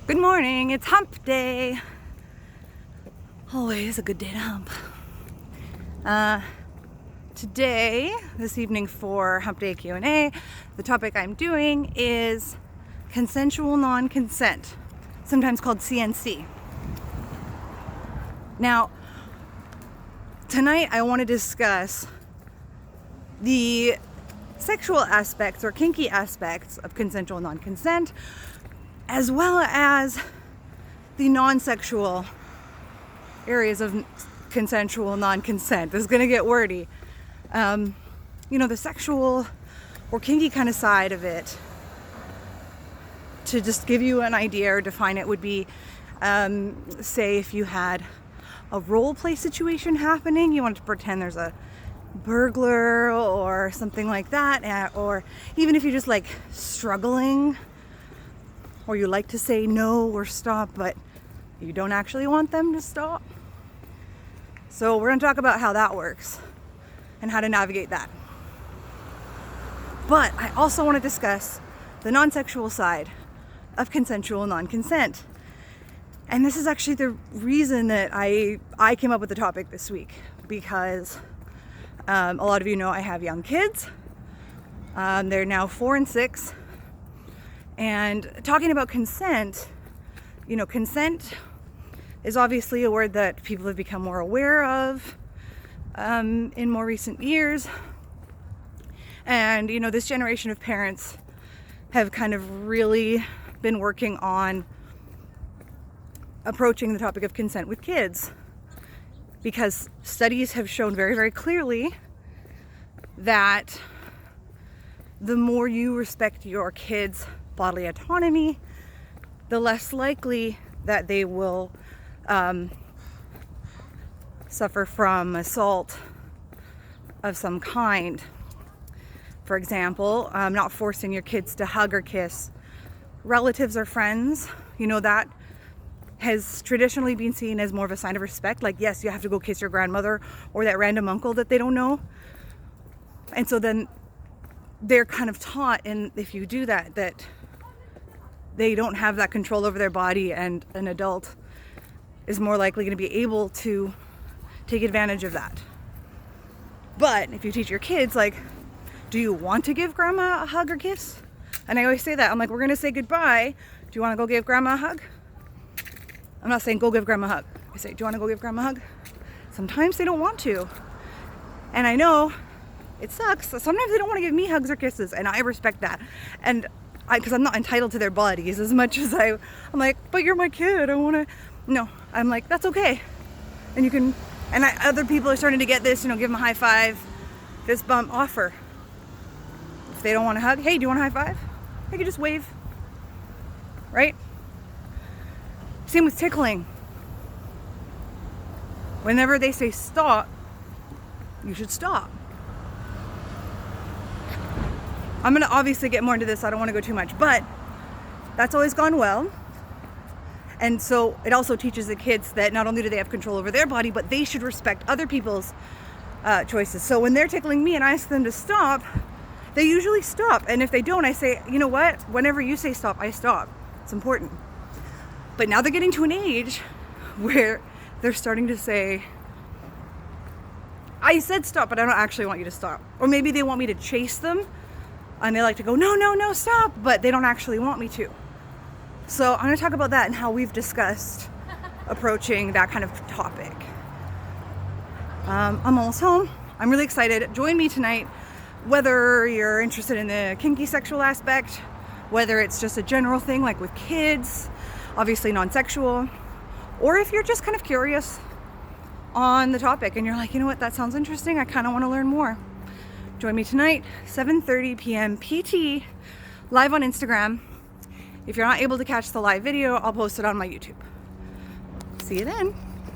Good morning, it's hump day. Always a good day to hump. Today, this evening for Hump Day Q&A, the topic I'm doing is consensual non-consent, sometimes called CNC. Now, tonight I want to discuss the sexual aspects or kinky aspects of consensual non-consent, as well as the non-sexual areas of consensual non-consent. This is going to get wordy. The sexual or kinky kind of side of it, to just give you an idea or define it, would be, say if you had a role play situation happening, you want to pretend there's a burglar or something like that, or even if you're just like struggling, or you like to say no or stop, but you don't actually want them to stop. So we're going to talk about how that works and how to navigate that. But I also want to discuss the non-sexual side of consensual non-consent. And this is actually the reason that I came up with the topic this week, because a lot of you know I have young kids. They're now 4 and 6. And talking about consent, consent is obviously a word that people have become more aware of in more recent years. And, this generation of parents have kind of really been working on approaching the topic of consent with kids, because studies have shown very, very clearly that the more you respect your kids' bodily autonomy, the less likely that they will suffer from assault of some kind. For example, not forcing your kids to hug or kiss relatives or friends. That has traditionally been seen as more of a sign of respect. Like, yes, you have to go kiss your grandmother or that random uncle that they don't know. And so then they're kind of taught, and if you do that they don't have that control over their body, and an adult is more likely going to be able to take advantage of that. But if you teach your kids, like, do you want to give grandma a hug or kiss? And I always say that. I'm like, we're going to say goodbye. Do you want to go give grandma a hug? I'm not saying go give grandma a hug. I say, do you want to go give grandma a hug? Sometimes they don't want to. And I know it sucks. Sometimes they don't want to give me hugs or kisses, and I respect that. And because I'm not entitled to their bodies as much as I'm like, but you're my kid, I want to. No, I'm like, that's okay. And you can, and other people are starting to get this, give them a high five, fist bump, offer. If they don't want to hug, hey, do you want a high five? They can just wave, right? Same with tickling. Whenever they say stop, you should stop. I'm going to obviously get more into this. I don't want to go too much, but that's always gone well. And so it also teaches the kids that not only do they have control over their body, but they should respect other people's choices. So when they're tickling me and I ask them to stop, they usually stop. And if they don't, I say, you know what? Whenever you say stop, I stop. It's important. But now they're getting to an age where they're starting to say, I said stop, but I don't actually want you to stop. Or maybe they want me to chase them, and they like to go, no, stop, but they don't actually want me to. So I'm going to talk about that and how we've discussed approaching that kind of topic. I'm almost home. I'm really excited. Join me tonight, whether you're interested in the kinky sexual aspect, whether it's just a general thing like with kids, obviously non-sexual, or if you're just kind of curious on the topic and you're like, you know what, that sounds interesting, I kind of want to learn more. Join me tonight, 7:30 p.m. PT, live on Instagram. If you're not able to catch the live video, I'll post it on my YouTube. See you then.